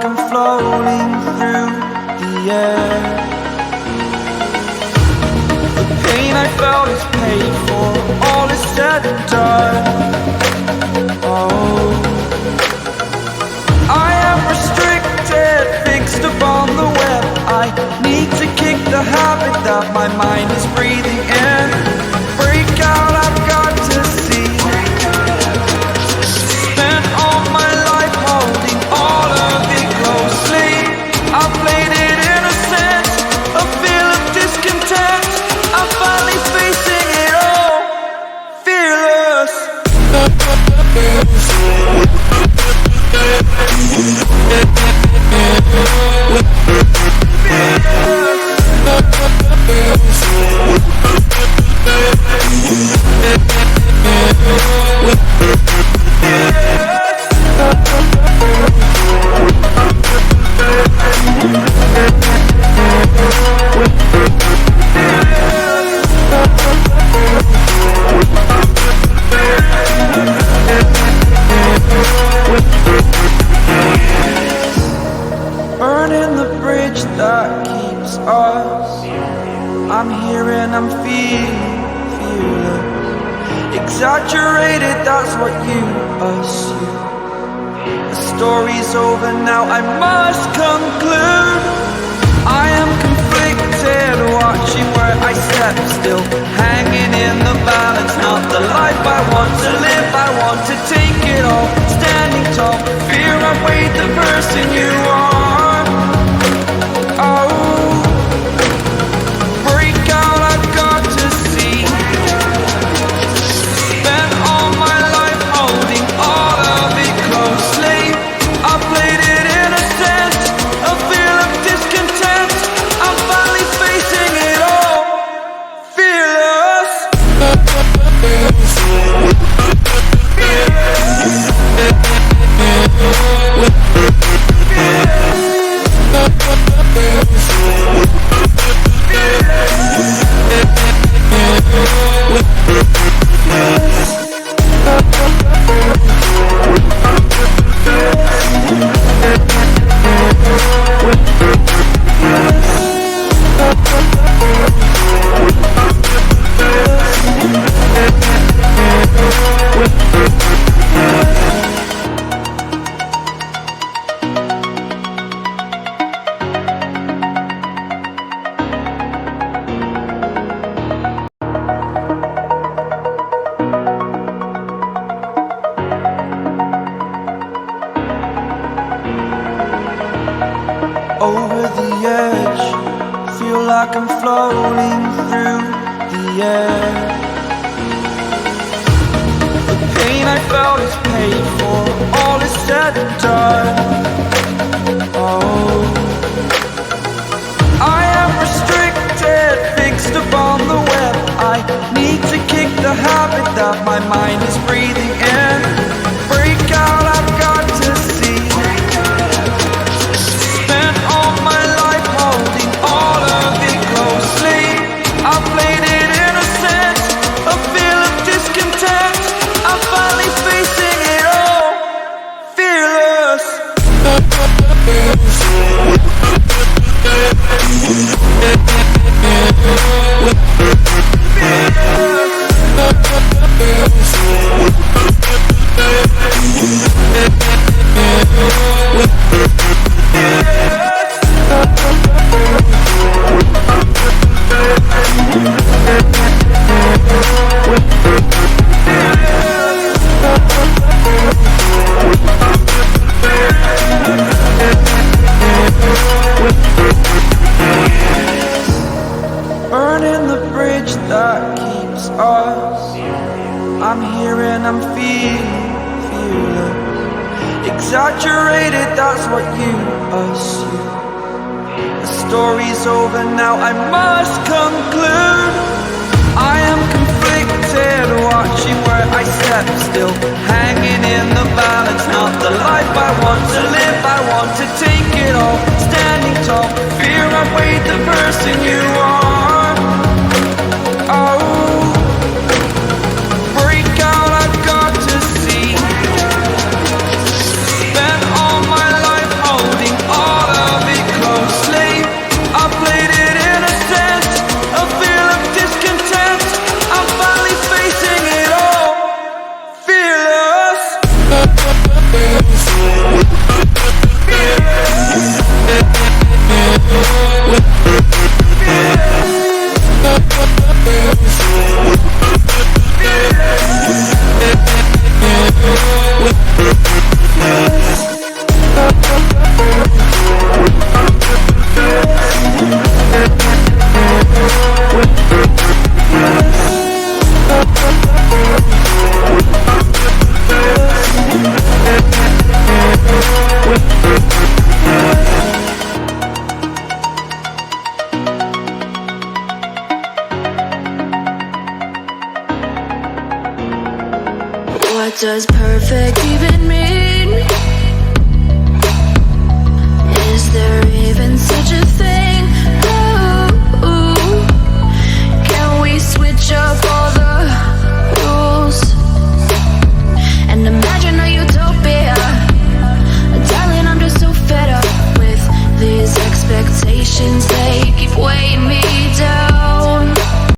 like I'm floating through the air. The pain I felt is paid for, all is said and done. Oh, I am restricted, fixed upon the web. I need to kick the habit that my mind is breathing in. Break out, I've got to see. Spent all my life holding all of it closely. I played it innocent, a feel of discontent. I'm finally facing it all, fearless. Burning the bridge that keeps us. I'm here and I'm feeling exaggerated, that's what you assume. The story's over now, I must conclude. I am conflicted, watching where I step still, hanging in the balance. Not the life I want to live, I want to take it all. Standing tall, fear I weighed the person you are. Oh, break out, I've got to see. Spent all my life holding all of it closely. I played it innocent, a feel of discontent. I'm finally facing it all, fearless. Over the edge, feel like I'm floating through the air. The pain I felt is paid for, all is said and done. Oh, I am restricted, fixed upon the web. I need to kick the habit that my mind is breathing in. Break out, I've got to see. Spent all my life holding all of it closely. I played it innocent, a feel of discontent. I'm finally facing it all, fearless. Burning the bridge that keeps us. I'm here and I'm feeling exaggerated, that's what you assume. The story's over now, I must conclude. I am conflicted, watching where I step still, hanging in the balance. Not the life I want to live, I want to take it all. Standing tall, fear I weighed the person you are. Oh, break out, I've got to see. Spent all my life holding does perfect even mean? Is there even such a thing? Ooh, can we switch up all the rules and imagine a utopia? Darling, I'm just so fed up with these expectations. They keep weighing me down.